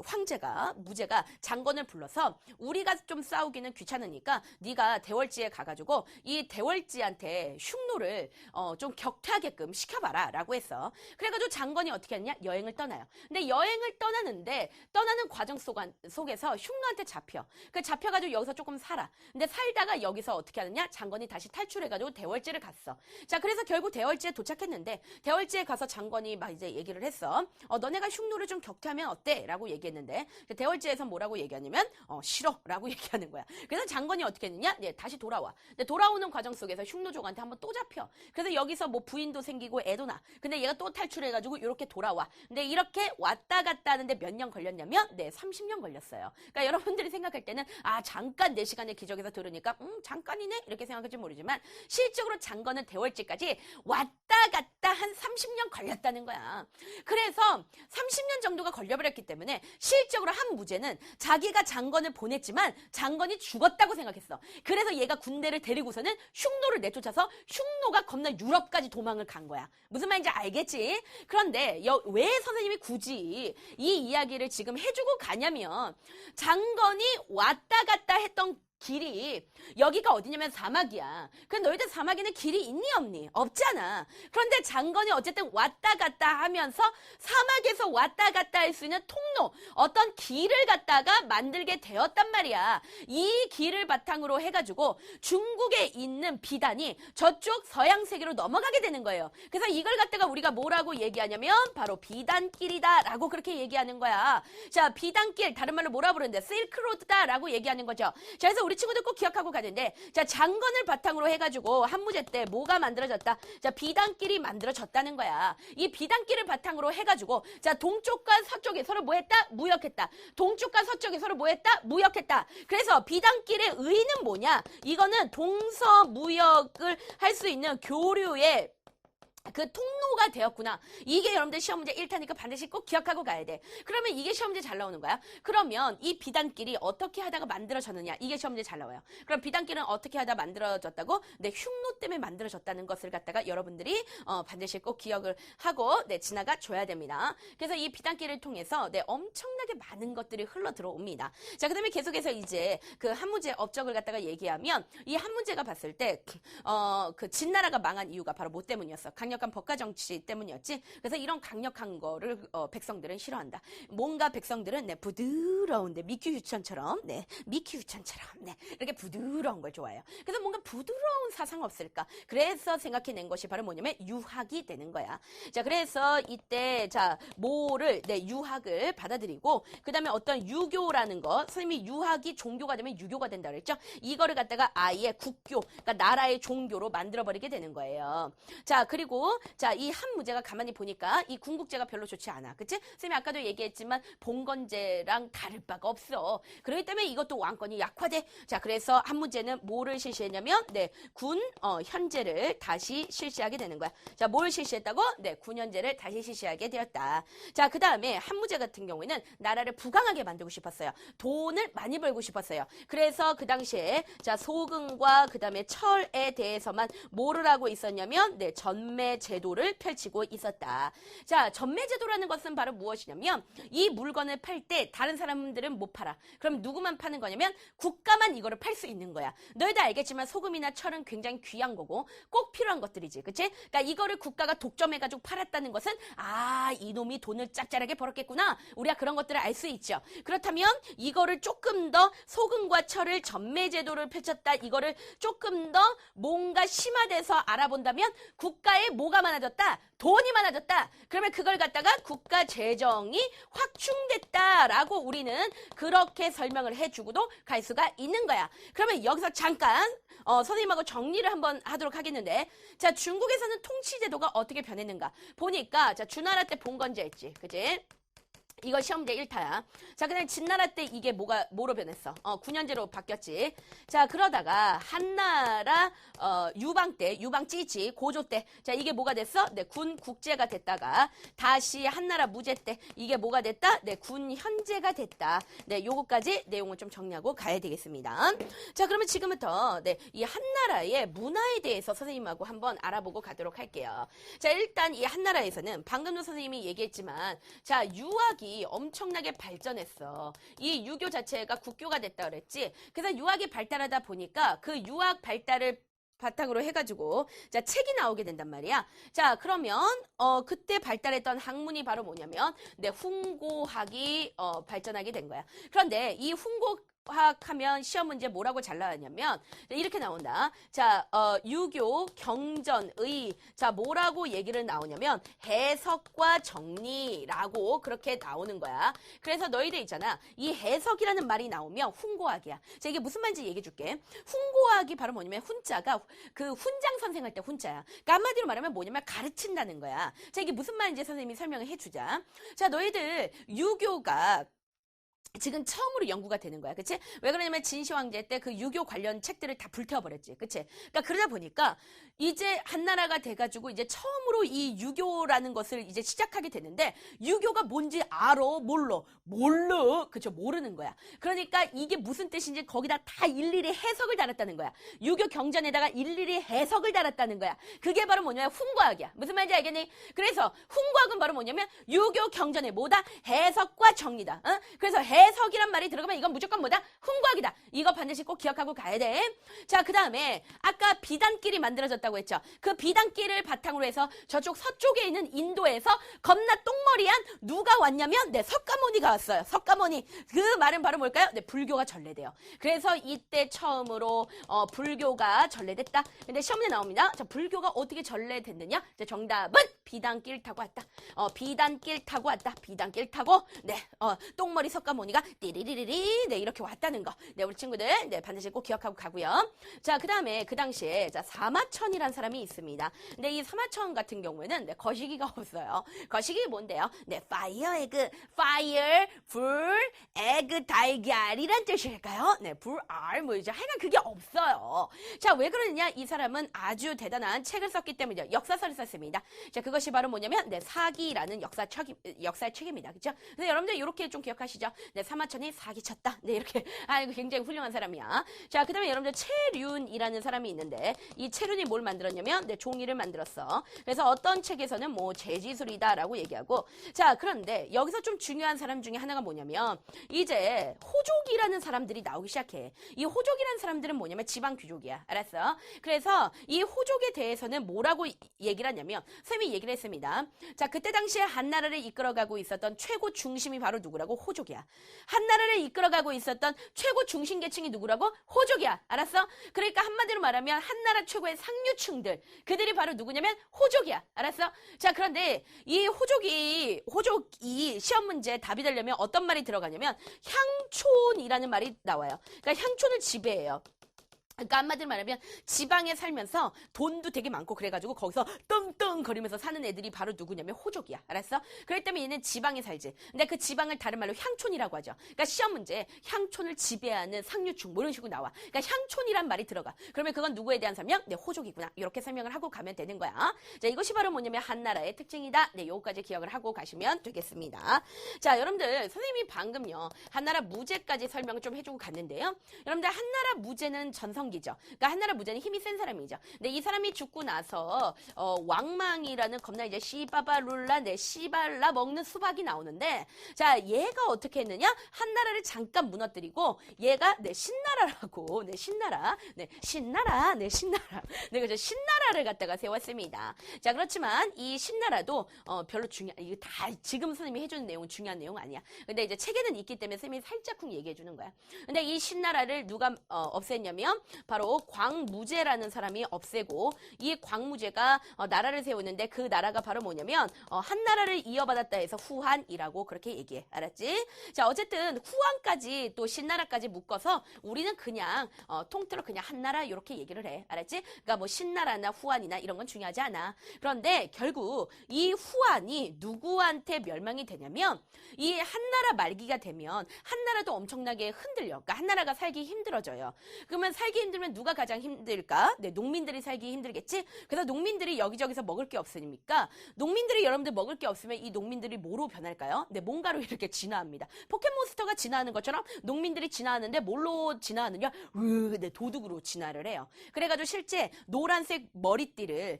황제가 무제가 장건을 불러서 우리가 좀 싸우기는 귀찮으니까 네가 대월지에 가가지고 이 대월지한테 흉노를 좀 격퇴하게끔 시켜봐라 라고 했어. 그래가지고 장건이 어떻게 했냐? 여행을 떠나요. 근데 여행을 떠나는데 떠나는 과정 속에서 흉노한테 잡혀. 그 잡혀가지고 여기서 조금 살아. 근데 살다가 여기서 어떻게 하느냐? 장건이 다시 탈출해가지고 대월지를 갔어. 자, 그래서 결국 대월지에 도착했는데 대월지에 가서 장건이 막 이제 얘기를 했어. 너네가 흉노를 좀 격퇴하면 어때? 라고 얘기했는데 대월지에서 뭐라고 얘기하냐면 싫어 라고 얘기하는 거야. 그래서 장건이 어떻게 했느냐? 네, 다시 돌아와. 근데 돌아오는 과정 속에서 흉노족한테 한번 또 잡혀. 그래서 여기서 뭐 부인도 생기고 애도 나. 근데 얘가 또 탈출해가지고 이렇게 돌아와. 근데 이렇게 왔다 갔다 하는데 몇 년 걸렸냐면 네, 30년 걸렸어요. 그러니까 여러분들이 생각할 때는 잠깐 4시간의 기적에서 들으니까 잠깐이네? 이렇게 생각할지 모르지만 실적으로 장건은 대월지까지 왔다 갔다 한 30년 걸렸다는 거야. 그래서 30년 정도가 걸려버렸기 때문에 실적으로 한 무제는 자기가 장건을 보냈지만 장건이 죽었다고 생각했어. 그래서 얘가 군대를 데리고서는 흉노를 내쫓아서 흉노가 겁나 유럽까지 도망을 간 거야. 무슨 말인지 알겠지? 그런데 왜 선생님이 굳이 이 이야기를 지금 해주고 가냐면, 장건이 왔다 갔다 했던 길이 여기가 어디냐면 사막이야. 근데 너희들 사막에는 길이 있니 없니? 없잖아. 그런데 장건이 어쨌든 왔다 갔다 하면서 사막에서 왔다 갔다 할 수 있는 통로, 어떤 길을 갖다가 만들게 되었단 말이야. 이 길을 바탕으로 해가지고 중국에 있는 비단이 저쪽 서양 세계로 넘어가게 되는 거예요. 그래서 이걸 갖다가 우리가 뭐라고 얘기하냐면 바로 비단길이다 라고 그렇게 얘기하는 거야. 자, 비단길, 다른 말로 뭐라 부르는데 실크로드다 라고 얘기하는 거죠. 자, 그래서 우리 친구들 꼭 기억하고 가는데, 자, 장건을 바탕으로 해가지고 한무제 때 뭐가 만들어졌다? 자, 비단길이 만들어졌다는 거야. 이 비단길을 바탕으로 해가지고, 자, 동쪽과 서쪽이 서로 뭐 했다? 무역했다. 동쪽과 서쪽이 서로 뭐 했다? 무역했다. 그래서 비단길의 의의는 뭐냐? 이거는 동서 무역을 할 수 있는 교류의 그 통로가 되었구나. 이게 여러분들 시험 문제 1타니까 반드시 꼭 기억하고 가야 돼. 그러면 이게 시험 문제 잘 나오는 거야. 그러면 이 비단길이 어떻게 하다가 만들어졌느냐. 이게 시험 문제 잘 나와요. 그럼 비단길은 어떻게 하다 만들어졌다고? 네, 흉노 때문에 만들어졌다는 것을 갖다가 여러분들이 반드시 꼭 기억을 하고 네, 지나가 줘야 됩니다. 그래서 이 비단길을 통해서 네, 엄청나게 많은 것들이 흘러 들어옵니다. 자, 그다음에 계속해서 이제 그 한 문제 업적을 갖다가 얘기하면 이 한 문제가 봤을 때 그 진나라가 망한 이유가 바로 뭐 때문이었어? 강력한 법과 정치 때문이었지. 그래서 이런 강력한 거를 백성들은 싫어한다. 뭔가 백성들은 네, 부드러운데 미큐유천처럼 네, 미큐유천처럼 네, 이렇게 부드러운 걸 좋아해요. 그래서 뭔가 부드러운 사상 없을까? 그래서 생각해낸 것이 바로 뭐냐면 유학이 되는 거야. 자, 그래서 이때 자 뭐를 네, 유학을 받아들이고 그다음에 어떤 유교라는 거, 선생님이 유학이 종교가 되면 유교가 된다 그랬죠? 이거를 갖다가 아예 국교, 그러니까 나라의 종교로 만들어버리게 되는 거예요. 자, 그리고 자, 이 한 문제가 가만히 보니까 이 군국제가 별로 좋지 않아. 그치? 선생님이 아까도 얘기했지만 봉건제랑 다를 바가 없어. 그렇기 때문에 이것도 왕권이 약화돼. 자, 그래서 한 문제는 뭐를 실시했냐면 네, 현제를 다시 실시하게 되는 거야. 자, 뭘 실시했다고? 네, 군현제를 다시 실시하게 되었다. 자, 그 다음에 한 문제 같은 경우에는 나라를 부강하게 만들고 싶었어요. 돈을 많이 벌고 싶었어요. 그래서 그 당시에 자, 소금과 그 다음에 철에 대해서만 뭐를 하고 있었냐면 네, 전매 제도를 펼치고 있었다. 자, 전매 제도라는 것은 바로 무엇이냐면 이 물건을 팔 때 다른 사람들은 못 팔아. 그럼 누구만 파는 거냐면 국가만 이거를 팔 수 있는 거야. 너희도 알겠지만 소금이나 철은 굉장히 귀한 거고 꼭 필요한 것들이지. 그치? 그러니까 이거를 국가가 독점해가지고 팔았다는 것은 아, 이놈이 돈을 짭짤하게 벌었겠구나. 우리가 그런 것들을 알 수 있죠. 그렇다면 이거를 조금 더 소금과 철을 전매 제도를 펼쳤다. 이거를 조금 더 뭔가 심화돼서 알아본다면 국가에 뭐가 많아졌다? 돈이 많아졌다. 그러면 그걸 갖다가 국가 재정이 확충됐다라고 우리는 그렇게 설명을 해주고도 갈 수가 있는 거야. 그러면 여기서 잠깐 선생님하고 정리를 한번 하도록 하겠는데 자, 중국에서는 통치제도가 어떻게 변했는가 보니까 자, 주나라 때 봉건제였지. 그치? 이거 시험 문제 1타야. 자, 그다음에 진나라 때 이게 뭐로 변했어? 군현제로 바뀌었지. 자, 그러다가 한나라 유방 때, 유방 찌지 고조 때, 자, 이게 뭐가 됐어? 네, 군 국제가 됐다가 다시 한나라 무제 때 이게 뭐가 됐다? 네, 군 현제가 됐다. 네, 요거까지 내용을 좀 정리하고 가야 되겠습니다. 자, 그러면 지금부터 네, 이 한나라의 문화에 대해서 선생님하고 한번 알아보고 가도록 할게요. 자, 일단 이 한나라에서는 방금도 선생님이 얘기했지만 자, 유학이 엄청나게 발전했어. 이 유교 자체가 국교가 됐다 그랬지. 그래서 유학이 발달하다 보니까 그 유학 발달을 바탕으로 해가지고 자, 책이 나오게 된단 말이야. 자, 그러면 그때 발달했던 학문이 바로 뭐냐면 네, 훈고학이 발전하게 된 거야. 그런데 이 화학하면 시험 문제 뭐라고 잘 나왔냐면 이렇게 나온다. 자, 유교, 경전, 의. 자, 뭐라고 얘기를 나오냐면 해석과 정리라고 그렇게 나오는 거야. 그래서 너희들 있잖아. 이 해석이라는 말이 나오면 훈고학이야. 자, 이게 무슨 말인지 얘기해 줄게. 훈고학이 바로 뭐냐면 훈자가 그 훈장 선생할 때 훈자야. 그러니까 한마디로 말하면 뭐냐면 가르친다는 거야. 자, 이게 무슨 말인지 선생님이 설명을 해 주자. 자, 너희들 유교가 지금 처음으로 연구가 되는 거야. 그치? 왜 그러냐면 진시황제 때 그 유교 관련 책들을 다 불태워버렸지. 그치? 그러니까 그러다 보니까 이제 한나라가 돼가지고 이제 처음으로 이 유교라는 것을 이제 시작하게 되는데 유교가 뭔지 알아? 몰라. 그쵸? 모르는 거야. 그러니까 이게 무슨 뜻인지 거기다 다 일일이 해석을 달았다는 거야. 유교 경전에다가 일일이 해석을 달았다는 거야. 그게 바로 뭐냐면 훈과학이야. 무슨 말인지 알겠니? 그래서 훈과학은 바로 뭐냐면 유교 경전에 뭐다? 해석과 정리다. 그래서 해석이란 말이 들어가면 이건 무조건 뭐다? 훈과학이다. 이거 반드시 꼭 기억하고 가야 돼. 자, 그 다음에 아까 비단길이 만들어졌다고 했죠. 그 비단길을 바탕으로 해서 저쪽 서쪽에 있는 인도에서 겁나 똥머리한 누가 왔냐면 네, 석가모니가 왔어요. 석가모니. 그 말은 바로 뭘까요? 네, 불교가 전래돼요. 그래서 이때 처음으로 불교가 전래됐다. 근데 시험에 나옵니다. 자, 불교가 어떻게 전래됐느냐? 자, 정답은 비단길 타고 왔다. 비단길 타고 왔다. 비단길 타고 네, 똥머리 석가모니가 띠리리리리 네, 이렇게 왔다는 거. 네, 우리 친구들 네, 반드시 꼭 기억하고 가고요. 자, 그 다음에 그 당시에 자, 사마천이라는 사람이 있습니다. 근데 이 사마천 같은 경우에는 네, 거시기가 없어요. 거시기 뭔데요? 네, 파이어 에그, 파이어 fire, 불, egg, 달걀이란 뜻일까요? 네, 불, are, 뭐죠? 하여간 그게 없어요. 자, 왜 그러느냐? 이 사람은 아주 대단한 책을 썼기 때문이죠. 역사서를 썼습니다. 자, 그것이 바로 뭐냐면, 네, 사기라는 역사책입니다. 그죠? 그래서 여러분들 이렇게 좀 기억하시죠? 네, 사마천이 사기쳤다. 네, 이렇게. 아, 이거 굉장히 훌륭한 사람이야. 자, 그 다음에 여러분들 채륜이라는 사람이 있는데, 이 채륜이 뭘 만들었냐면, 네, 종이를 만들었어. 그래서 어떤 책에서는 뭐, 재지술이다라고 얘기하고, 자, 그런데 여기서 좀 중요한 사람 중에 하나가 뭐냐면, 이제 호족이라는 사람들이 나오기 시작해. 이 호족이라는 사람들은 뭐냐면 지방 귀족이야. 알았어? 그래서 이 호족에 대해서는 뭐라고 얘기를 하냐면, 쌤이 얘기를 했습니다. 자, 그때 당시에 한나라를 이끌어가고 있었던 최고 중심이 바로 누구라고? 호족이야. 한나라를 이끌어가고 있었던 최고 중심 계층이 누구라고? 호족이야. 알았어? 그러니까 한마디로 말하면 한나라 최고의 상류층들, 그들이 바로 누구냐면 호족이야. 알았어? 자, 그런데 이 호족이 시험 문제 답이 되려면 어떤 말이 들어가냐면 향촌이라는 말이 나와요. 그러니까 향촌을 지배해요. 그러니까 한마디로 말하면 지방에 살면서 돈도 되게 많고 그래가지고 거기서 떵떵거리면서 사는 애들이 바로 누구냐면 호족이야. 알았어? 그렇기 때문에 얘는 지방에 살지. 근데 그 지방을 다른 말로 향촌이라고 하죠. 그러니까 시험 문제 향촌을 지배하는 상류층 뭐 이런 식으로 나와. 그러니까 향촌이란 말이 들어가. 그러면 그건 누구에 대한 설명? 네, 호족이구나. 이렇게 설명을 하고 가면 되는 거야. 자, 이것이 바로 뭐냐면 한나라의 특징이다. 네, 요거까지 기억을 하고 가시면 되겠습니다. 자, 여러분들 선생님이 방금요 한나라 무제까지 설명을 좀 해주고 갔는데요. 여러분들 한나라 무제는 전성기죠. 그러니까 한나라 무제는 힘이 센 사람이죠. 근데 이 사람이 죽고 나서 왕망이라는 겁나 이제 씨바바룰라 네 씨발라 먹는 수박이 나오는데, 자, 얘가 어떻게 했느냐? 한나라를 잠깐 무너뜨리고 얘가 네 신나라라고 네 신나라 네 신나라 네 신나라 네 그래서 신나라를 갖다가 세웠습니다. 자, 그렇지만 이 신나라도 별로 이거 다 지금 선생님이 해주는 내용은 중요한 내용 아니야. 근데 이제 책에는 있기 때문에 선생님이 살짝쿵 얘기해 주는 거야. 근데 이 신나라를 누가 없앴냐면 바로 광무제라는 사람이 없애고, 이 광무제가 나라를 세우는데 그 나라가 바로 뭐냐면 한나라를 이어받았다 해서 후한이라고 그렇게 얘기해. 알았지? 자, 어쨌든 후한까지 또 신나라까지 묶어서 우리는 그냥 통틀어 그냥 한나라 이렇게 얘기를 해. 알았지? 그러니까 뭐 신나라나 후한이나 이런 건 중요하지 않아. 그런데 결국 이 후한이 누구한테 멸망이 되냐면 이 한나라 말기가 되면 한나라도 엄청나게 흔들려. 그러니까 한나라가 살기 힘들어져요. 그러면 살기 힘들면 누가 가장 힘들까? 네, 농민들이 살기 힘들겠지? 그래서 농민들이 여기저기서 먹을 게 없으니까 농민들이 여러분들 먹을 게 없으면 이 농민들이 뭐로 변할까요? 네, 뭔가로 이렇게 진화합니다. 포켓몬스터가 진화하는 것처럼 농민들이 진화하는데 뭘로 진화하느냐? 네, 도둑으로 진화를 해요. 그래가지고 실제 노란색 머리띠를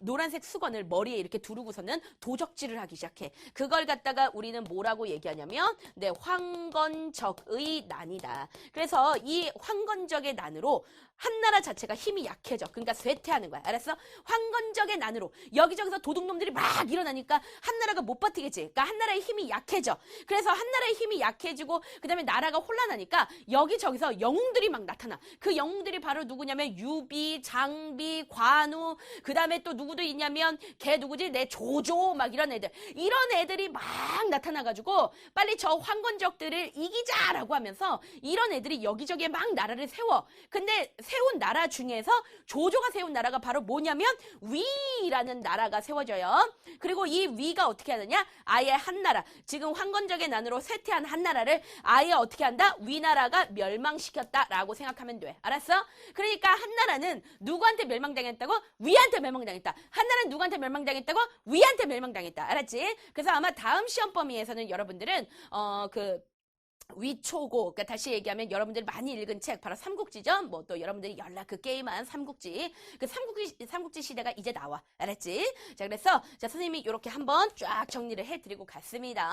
노란색 수건을 머리에 이렇게 두르고서는 도적질을 하기 시작해. 그걸 갖다가 우리는 뭐라고 얘기하냐면 네, 황건적의 난이다. 그래서 이 황건적의 난으로 한나라 자체가 힘이 약해져. 그러니까 쇠퇴하는 거야. 알았어? 황건적의 난으로 여기저기서 도둑놈들이 막 일어나니까 한나라가 못 버티겠지. 그러니까 한나라의 힘이 약해져. 그래서 한나라의 힘이 약해지고 그 다음에 나라가 혼란하니까 여기저기서 영웅들이 막 나타나. 그 영웅들이 바로 누구냐면 유비, 장비, 관우, 그 다음에 또 누구도 있냐면 걔 누구지? 내 조조 막 이런 애들. 이런 애들이 막 나타나가지고 빨리 저 황건적들을 이기자라고 하면서 이런 애들이 여기저기에 막 나라를 세워. 근데 세운 나라 중에서 조조가 세운 나라가 바로 뭐냐면 위라는 나라가 세워져요. 그리고 이 위가 어떻게 하느냐? 아예 한나라, 지금 황건적의 난으로 쇠퇴한 한나라를 아예 어떻게 한다? 위나라가 멸망시켰다라고 생각하면 돼. 알았어? 그러니까 한나라는 누구한테 멸망당했다고? 위한테 멸망당했다. 한나라는 누구한테 멸망당했다고? 위한테 멸망당했다. 알았지? 그래서 아마 다음 시험 범위에서는 여러분들은 위초고, 그러니까 다시 얘기하면 여러분들이 많이 읽은 책 바로 삼국지죠. 뭐 또 여러분들이 연락 그 게임한 삼국지, 그 삼국지 시대가 이제 나와. 알았지? 자, 그래서 자, 선생님이 이렇게 한번 쫙 정리를 해드리고 갔습니다.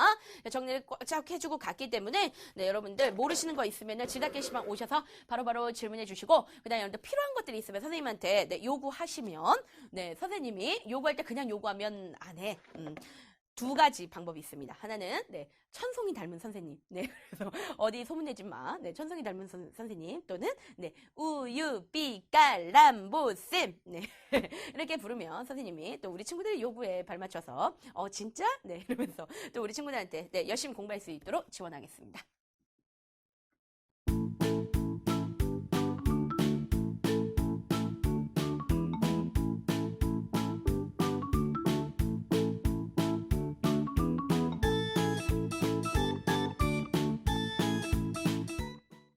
정리를 쫙 해주고 갔기 때문에 네, 여러분들 모르시는 거 있으면은 지각 게시판 오셔서 바로바로 질문해 주시고, 그다음에 여러분들 필요한 것들이 있으면 선생님한테 네, 요구하시면 네, 선생님이 요구할 때 그냥 요구하면 안 해. 두 가지 방법이 있습니다. 하나는 네, 천송이 닮은 선생님. 네, 그래서 어디 소문내지 마. 네, 천송이 닮은 선생님 또는 네, 우유빛깔람보쌤. 네, 이렇게 부르면 선생님이 또 우리 친구들의 요구에 발맞춰서 진짜? 네, 이러면서 또 우리 친구들한테 네, 열심히 공부할 수 있도록 지원하겠습니다.